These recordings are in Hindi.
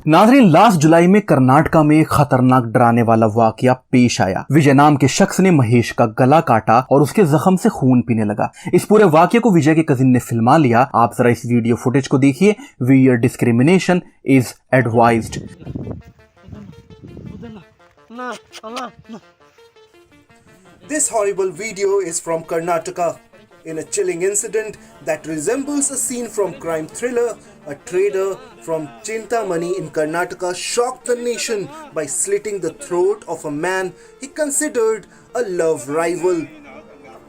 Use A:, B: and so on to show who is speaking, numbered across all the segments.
A: नाज़रीन, लास्ट जुलाई में कर्नाटका में एक खतरनाक डराने वाला वाकया पेश आया। विजय नाम के शख्स ने महेश का गला काटा और उसके जख्म से खून पीने लगा। इस पूरे वाकये को विजय के कजिन ने फिल्मा लिया। आप जरा इस वीडियो फुटेज को देखिए। Wear discrimination is advised.
B: This horrible video is from Karnataka. In a chilling incident that resembles a scene from crime thriller, a trader from Chintamani in Karnataka shocked the nation by slitting the throat of a man he considered a love rival.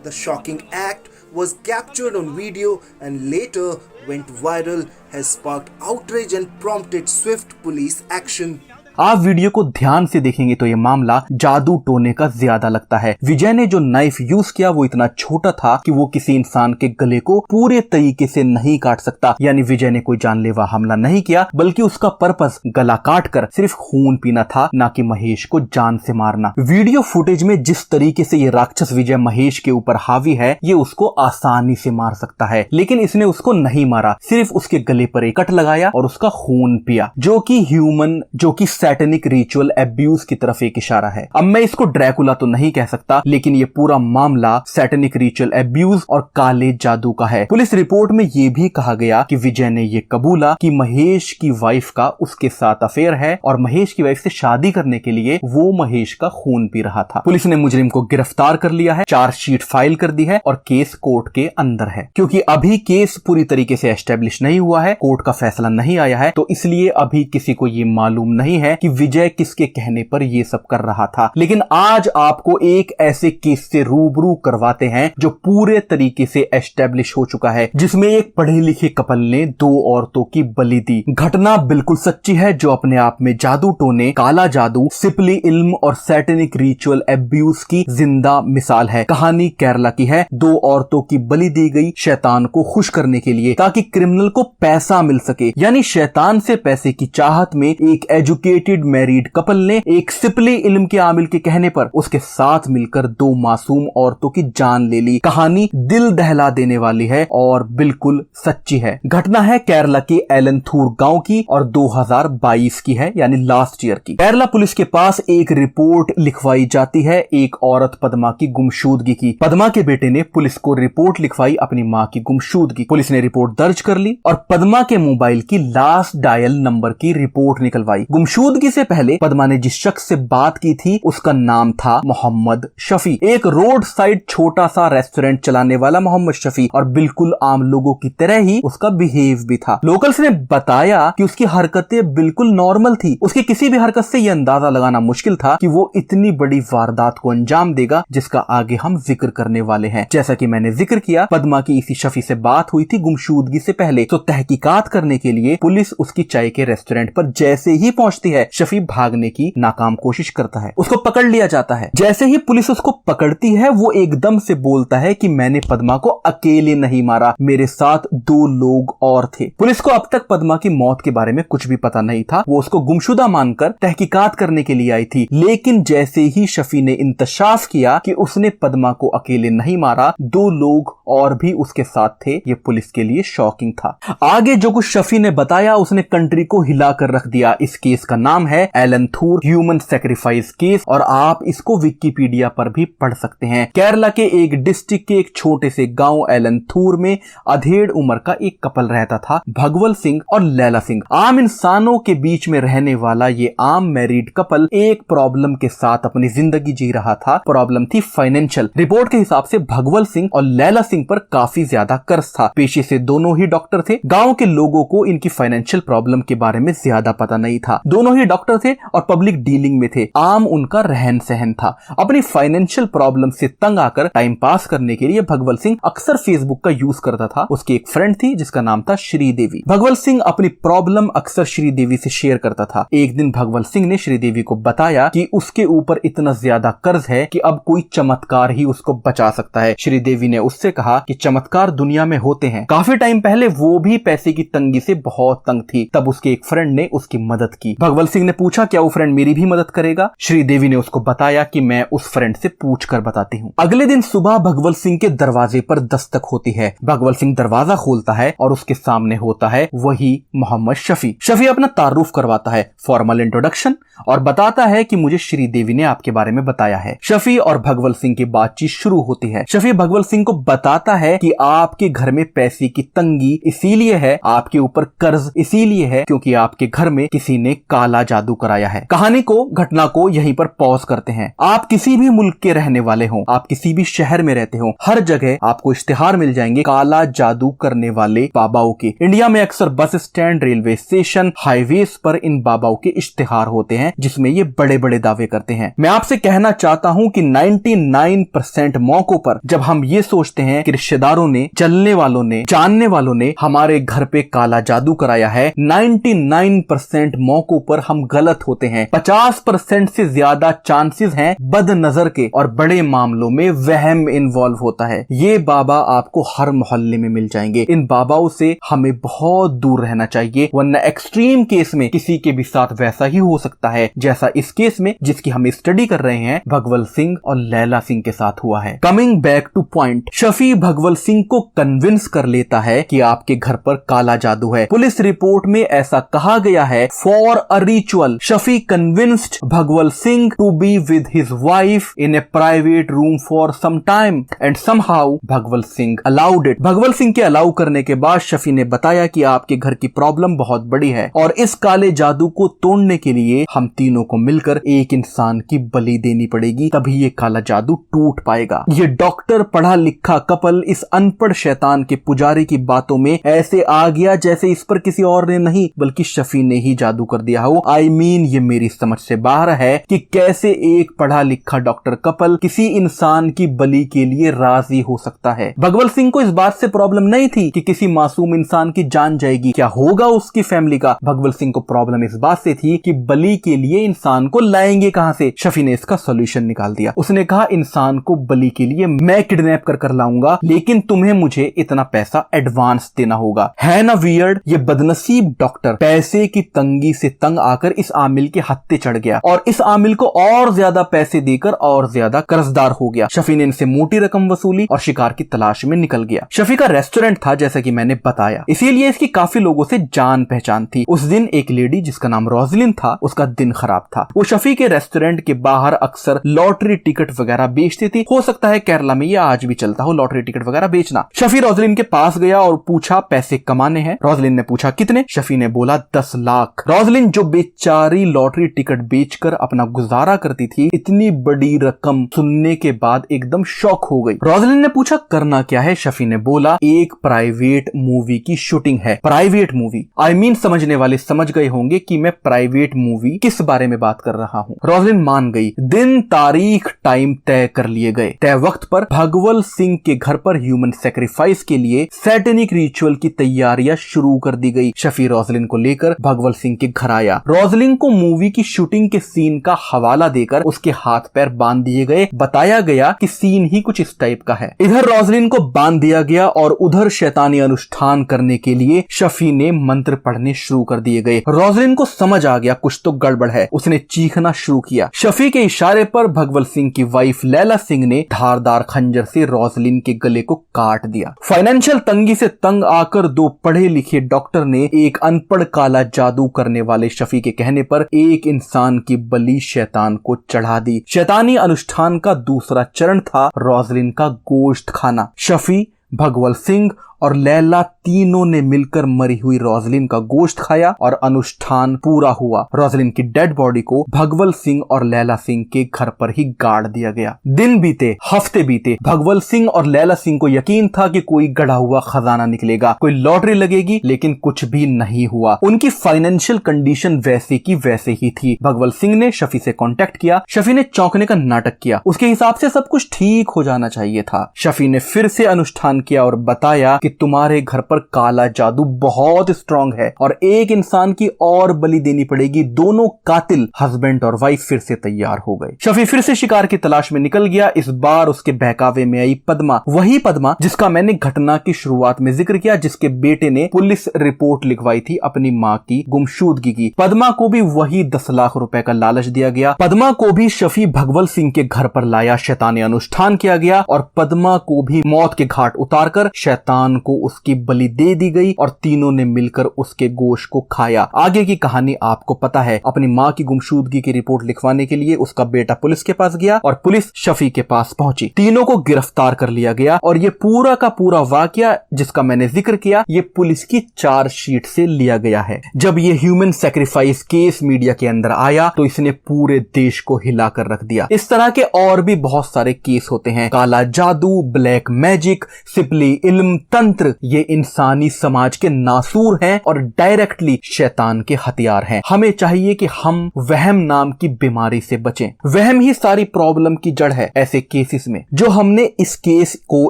B: The shocking act was captured on video and later went viral, has sparked outrage and prompted swift police action.
A: आप वीडियो को ध्यान से देखेंगे तो ये मामला जादू टोने का ज्यादा लगता है। विजय ने जो नाइफ यूज किया वो इतना छोटा था कि वो किसी इंसान के गले को पूरे तरीके से नहीं काट सकता। यानी विजय ने कोई जानलेवा हमला नहीं किया, बल्कि उसका पर्पस गला काट कर सिर्फ खून पीना था, ना कि महेश को जान से मारना। वीडियो फुटेज में जिस तरीके से ये राक्षस विजय महेश के ऊपर हावी है, ये उसको आसानी से मार सकता है, लेकिन इसने उसको नहीं मारा, सिर्फ उसके गले पर एक कट लगाया और उसका खून पिया, जो कि सैटेनिक रिचुअल एब्यूज की तरफ एक इशारा है। अब मैं इसको ड्रैकुला तो नहीं कह सकता, लेकिन ये पूरा मामला सैटेनिक रिचुअल एब्यूज और काले जादू का है। पुलिस रिपोर्ट में ये भी कहा गया कि विजय ने ये कबूला कि महेश की वाइफ का उसके साथ अफेयर है और महेश की वाइफ से शादी करने के लिए वो महेश का खून पी रहा था। पुलिस ने मुजरिम को गिरफ्तार कर लिया है, चार्जशीट फाइल कर दी है और केस कोर्ट के अंदर है। क्योंकि अभी केस पूरी तरीके से एस्टेब्लिश नहीं हुआ है, कोर्ट का फैसला नहीं आया है, तो इसलिए अभी किसी को ये मालूम नहीं है कि विजय किसके कहने पर ये सब कर रहा था। लेकिन आज आपको एक ऐसे केस से रूबरू करवाते हैं जो पूरे तरीके से एस्टेब्लिश हो चुका है, जिसमें एक पढ़े लिखे कपल ने 2 औरतों की बलि दी। घटना बिल्कुल सच्ची है, जो अपने आप में जादू टोने, काला जादू, सिपली इल्म और सैटेनिक रिचुअल एब्यूज की जिंदा मिसाल है। कहानी केरला की है। 2 औरतों की बलि दी गई शैतान को खुश करने के लिए, ताकि क्रिमिनल को पैसा मिल सके। यानी शैतान से पैसे की चाहत में एक एजुकेटेड मैरिड कपल ने एक सिपली इल्म के आमिल के कहने पर उसके साथ मिलकर 2 मासूम औरतों की जान ले ली। कहानी दिल दहला देने वाली है और बिल्कुल सच्ची है। घटना है केरला के एलनथूर गांव की और 2022 की है, यानी लास्ट ईयर की। केरला पुलिस के पास एक रिपोर्ट लिखवाई जाती है एक औरत पद्मा की गुमशुदगी की। पद्मा के बेटे ने पुलिस को रिपोर्ट लिखवाई अपनी मां की गुमशुदगी। पुलिस ने रिपोर्ट दर्ज कर ली और पद्मा के मोबाइल की लास्ट डायल नंबर की रिपोर्ट निकलवाई। गुमशुदगी से पहले पद्मा ने जिस शख्स से बात की थी उसका नाम था मोहम्मद शफी, एक रोड साइड छोटा सा रेस्टोरेंट चलाने वाला मोहम्मद शफी, और बिल्कुल आम लोगों की तरह ही उसका बिहेव भी था। लोकल्स ने बताया कि उसकी हरकतें बिल्कुल नॉर्मल थी। उसकी किसी भी हरकत से यह अंदाजा लगाना मुश्किल था कि वो इतनी बड़ी वारदात को अंजाम देगा, जिसका आगे हम जिक्र करने वाले हैं। जैसा कि मैंने जिक्र किया, पद्मा की इसी शफी से बात हुई थी गुमशुदगी से पहले। तो तहकीकात करने के लिए पुलिस उसकी चाय के रेस्टोरेंट पर जैसे ही पहुंचती है, शफी भागने की नाकाम कोशिश करता है। उसको पकड़ लिया जाता है। जैसे ही पुलिस उसको पकड़ती है, वो एकदम से बोलता है कि मैंने पद्मा को अकेले नहीं मारा, मेरे साथ 2 लोग और थे। पुलिस को अब तक पद्मा की मौत के बारे में कुछ भी पता नहीं था। वो उसको गुमशुदा मानकर तहकीकात करने के लिए आई थी। लेकिन जैसे ही शफी ने इंतशाफ किया कि उसने पद्मा को अकेले नहीं मारा, 2 लोग और भी उसके साथ थे, ये पुलिस के लिए शॉकिंग था। आगे जो कुछ शफी ने बताया उसने कंट्री को हिलाकर रख दिया। इस केस का नाम है एलनथूर ह्यूमन सैक्रिफाइस केस और आप इसको विकिपीडिया पर भी पढ़ सकते हैं। केरला के एक डिस्ट्रिक्ट के एक छोटे से गांव एलनथूर में अधेड़ उम्र का एक कपल रहता था, भगवल सिंह और लैला सिंह। आम इंसानों के बीच में रहने वाला ये आम मैरिड कपल एक प्रॉब्लम के साथ अपनी जिंदगी जी रहा था। प्रॉब्लम थी फाइनेंशियल। रिपोर्ट के हिसाब से भगवल सिंह और लैला सिंह पर काफी ज्यादा कर्ज था। पेशे से दोनों ही डॉक्टर थे। गांव के लोगों को इनकी फाइनेंशियल प्रॉब्लम के बारे में ज्यादा पता नहीं था। दोनों ही डॉक्टर थे और पब्लिक डीलिंग में थे। आम उनका रहन सहन था। अपनी फाइनेंशियल प्रॉब्लम से तंग आकर टाइम पास करने के लिए भगवल सिंह अक्सर फेसबुक का यूज करता था। उसकी एक फ्रेंड थी जिसका नाम था श्रीदेवी। भगवल सिंह अपनी प्रॉब्लम अक्सर श्रीदेवी से शेयर करता था। एक दिन भगवल सिंह ने श्रीदेवी को बताया कि उसके ऊपर इतना ज्यादा कर्ज है कि अब कोई चमत्कार ही उसको बचा सकता है। श्रीदेवी ने उससे कहा कि चमत्कार दुनिया में होते हैं। काफी टाइम पहले वो भी पैसे की तंगी से बहुत तंग थी, तब उसके एक फ्रेंड ने उसकी मदद की। भगवल भगवत सिंह ने पूछा क्या वो फ्रेंड मेरी भी मदद करेगा। श्रीदेवी ने उसको बताया कि मैं उस फ्रेंड से पूछ कर बताती हूँ। अगले दिन सुबह भगवत सिंह के दरवाजे पर दस्तक होती है। भगवत सिंह दरवाजा खोलता है और उसके सामने होता है वही मोहम्मद शफी। शफी अपना तारुफ करवाता है, फॉर्मल इंट्रोडक्शन, और बताता है कि मुझे श्रीदेवी ने आपके बारे में बताया है। शफी और भगवत सिंह की बातचीत शुरू होती है। शफी भगवत सिंह को बताता है कि आपके घर में पैसे की तंगी इसीलिए है, आपके ऊपर कर्ज इसीलिए है क्योंकि आपके घर में किसी ने काला जादू कराया है। कहानी को, घटना को यहीं पर पॉज करते हैं। आप किसी भी मुल्क के रहने वाले हो, आप किसी भी शहर में रहते हो, हर जगह आपको इश्तिहार मिल जाएंगे काला जादू करने वाले बाबाओं के। इंडिया में अक्सर bus stand, railway station, highways पर इन बाबाओं के इश्तिहार होते हैं जिसमें ये बड़े बड़े दावे करते हैं। मैं आपसे कहना चाहता हूं कि 99% मौकों पर जब हम ये सोचते हैं कि रिश्तेदारों ने, चलने वालों ने, जानने वालों ने हमारे घर पे काला जादू कराया है, 99% मौकों पर हम गलत होते हैं। 50% से ज्यादा चांसेस हैं बदनजर के, और बड़े मामलों में वहम इन्वॉल्व होता है। ये बाबा आपको हर मोहल्ले में मिल जाएंगे। इन बाबाओं से हमें बहुत दूर रहना चाहिए, वरना एक्सट्रीम केस में किसी के भी साथ वैसा ही हो सकता है जैसा इस केस में जिसकी हम स्टडी कर रहे हैं भगवत सिंह और लैला सिंह के साथ हुआ है। Coming back to point, Shafi Bhagwat Singh को कन्विंस कर लेता है कि आपके घर पर काला जादू है। पुलिस रिपोर्ट में ऐसा कहा गया है, for a ritual Shafi convinced Bhagwat Singh to be with his wife in a private room for some time and somehow Bhagwat Singh allowed it. Bhagwat Singh के अलाउ करने के बाद शफी ने बताया कि आपके घर की प्रॉब्लम बहुत बड़ी है और इस काले जादू को तोड़ने के लिए हम तीनों को मिलकर एक इंसान की बलि देनी पड़ेगी, तभी ये काला जादू टूट पाएगा। ये डॉक्टर पढ़ा लिखा कपल इस अनपढ़ शैतान के पुजारी की बातों में ऐसे आ गया जैसे इस पर किसी और ने नहीं बल्कि शफी ने ही जादू कर दिया हो। आई मीन ये मेरी समझ से बाहर है कि कैसे एक पढ़ा लिखा डॉक्टर कपल किसी इंसान की बलि के लिए राजी हो सकता है। भगवत सिंह को इस बात से प्रॉब्लम नहीं थी कि किसी मासूम इंसान की जान जाएगी, क्या होगा उसकी फैमिली का। भगवत सिंह को प्रॉब्लम इस बात से थी कि बलि के लिए इंसान को लाएंगे कहां से। शफी ने इसका सॉल्यूशन निकाल दिया। उसने कहा इंसान को बलि के लिए मैं किडनैप कर लाऊंगा, लेकिन तुम्हें मुझे इतना पैसा एडवांस देना होगा। है ना वियर्ड। ये बदनसीब डॉक्टर पैसे की तंगी से तंग आकर इस आमिल के हत्थे चढ़ गया और इस आमिल को और ज्यादा पैसे देकर और ज्यादा कर्जदार हो गया। शफी ने इनसे मोटी रकम वसूली और शिकार की तलाश में निकल गया। शफी का रेस्टोरेंट था जैसा कि मैंने बताया, इसीलिए इसकी काफी लोगों से जान पहचान थी। उस दिन एक लेडी जिसका नाम रोजलिन था, उसका दिन खराब था। वो शफी के रेस्टोरेंट के बाहर अक्सर लॉटरी टिकट वगैरह बेचती थी। हो सकता है केरला में ये आज भी चलता हो लॉटरी टिकट वगैरह बेचना। शफी रोजलिन के पास गया और पूछा पैसे कमाने हैं। रोजलिन ने पूछा कितने। शफी ने बोला 10 लाख। रोजलिन जो बेचारी लॉटरी टिकट बेचकर अपना गुजारा करती थी, इतनी बड़ी रकम सुनने के बाद एकदम शॉक हो गई। रोजलिन ने पूछा करना क्या है। शफी ने बोला एक प्राइवेट मूवी की शूटिंग है। प्राइवेट मूवी आई मीन समझने वाले समझ गए होंगे कि मैं प्राइवेट मूवी किस बारे में बात कर रहा हूँ। रोजलिन मान गई। दिन, तारीख, टाइम तय कर लिए गए। तय वक्त पर भगवत सिंह के घर पर ह्यूमन सैक्रिफाइस के लिए सैटेनिक रिचुअल की तैयारियां शुरू कर दी गई। शफी रोजलिन को लेकर भगवत सिंह के घर आया। रोजलिन को मूवी की शूटिंग के सीन का हवाला देकर उसके हाथ पैर बांध दिए गए। बताया गया कि सीन ही कुछ इस टाइप का है। इधर रोजलिन को बांध दिया गया और उधर शैतानी अनुष्ठान करने के लिए शफी ने मंत्र पढ़ने शुरू कर दिए गए। रोजलिन को समझ आ गया कुछ तो गड़बड़ है। उसने चीखना शुरू किया। शफी के इशारे पर भगवत सिंह की वाइफ लैला सिंह ने धारदार खंजर से रोजलिन के गले को काट दिया। फाइनेंशियल तंगी से तंग आकर दो पढ़े लिखे डॉक्टर ने एक अनपढ़ काला जादू करने वाले शफी के कहने पर एक इंसान की बलि शैतान को चढ़ा दी। शैतानी अनुष्ठान का दूसरा चरण था रोजलिन का गोश्त खाना। शफी, भगवत सिंह और लैला तीनों ने मिलकर मरी हुई रोजलिन का गोश्त खाया और अनुष्ठान पूरा हुआ। रोजलिन की डेड बॉडी को भगवत सिंह और लैला सिंह के घर पर ही गाड़ दिया गया। दिन बीते, हफ्ते बीते। भगवत सिंह और लैला सिंह को यकीन था कि कोई गढ़ा हुआ खजाना निकलेगा, कोई लॉटरी लगेगी, लेकिन कुछ भी नहीं हुआ। उनकी फाइनेंशियल कंडीशन वैसे की वैसे ही थी। भगवत सिंह ने शफी से कांटेक्ट किया। शफी ने चौंकने का नाटक किया। उसके हिसाब से सब कुछ ठीक हो जाना चाहिए था। शफी ने फिर से अनुष्ठान किया और बताया कि तुम्हारे घर पर काला जादू बहुत स्ट्रांग है और एक इंसान की और बलि देनी पड़ेगी। दोनों कातिल हस्बैंड और वाइफ फिर से तैयार हो गए। शफी फिर से शिकार की तलाश में निकल गया। इस बार उसके बहकावे में आई पद्मा, वही पद्मा जिसका मैंने घटना की शुरुआत में जिक्र किया, जिसके बेटे ने पुलिस रिपोर्ट लिखवाई थी अपनी मां की गुमशुदगी की। पद्मा को भी वही 10 लाख रुपए का लालच दिया गया। पद्मा को भी शफी भगवल सिंह के घर पर लाया, शैतानी अनुष्ठान किया गया और पद्मा को भी मौत के घाट उतारकर शैतान को उसकी बलि दे दी गई और तीनों ने मिलकर उसके गोश्त को खाया। आगे की कहानी आपको पता है। अपनी मां की गुमशुदगी की रिपोर्ट लिखवाने के लिए उसका बेटा पुलिस के पास गया और पुलिस शफी के पास पहुंची। तीनों को गिरफ्तार कर लिया गया और ये पूरा का पूरा वाकया जिसका मैंने जिक्र किया, ये पुलिस की चार्जशीट से लिया गया है। जब ये ह्यूमन सैक्रिफाइस केस मीडिया के अंदर आया तो इसने पूरे देश को हिलाकर रख दिया। इस तरह के और भी बहुत सारे केस होते हैं। काला जादू, ब्लैक मैजिक, सिपली इल्म, तंत्र, ये इंसानी समाज के नासूर हैं और डायरेक्टली शैतान के हथियार हैं। हमें चाहिए कि हम वहम नाम की बीमारी से बचें। वहम ही सारी प्रॉब्लम की जड़ है। ऐसे केसेस में जो हमने इस केस को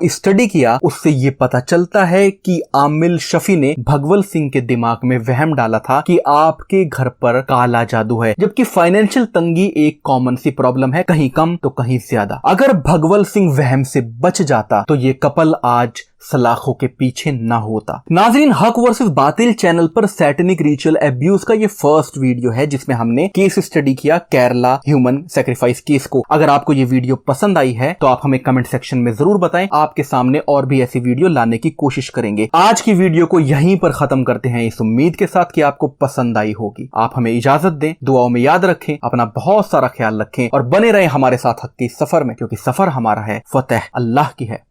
A: स्टडी किया उससे ये पता चलता है कि आमिल शफी ने भगवल सिंह के दिमाग में वहम डाला था कि आपके घर पर काला जादू है, जबकि फाइनेंशियल तंगी एक कॉमन सी प्रॉब्लम है, कहीं कम तो कहीं ज्यादा। अगर भगवल सिंह वहम से बच जाता तो ये कपल आज सलाखों के पीछे ना होता। नाजरीन, हक वर्सेस बातिल चैनल पर सैटेनिक रिचुअल अब्यूज का ये फर्स्ट वीडियो है जिसमें हमने केस स्टडी किया केरला ह्यूमन सैक्रिफाइस केस को। अगर आपको ये वीडियो पसंद आई है तो आप हमें कमेंट सेक्शन में जरूर बताएं। आपके सामने और भी ऐसी वीडियो लाने की कोशिश करेंगे। आज की वीडियो को यहीं पर खत्म करते हैं इस उम्मीद के साथ कि आपको पसंद आई होगी। आप हमें इजाजत दें, दुआओं में याद रखें, अपना बहुत सारा ख्याल रखें और बने रहें हमारे साथ हक की सफर में, क्योंकि सफर हमारा है, फतेह अल्लाह की है।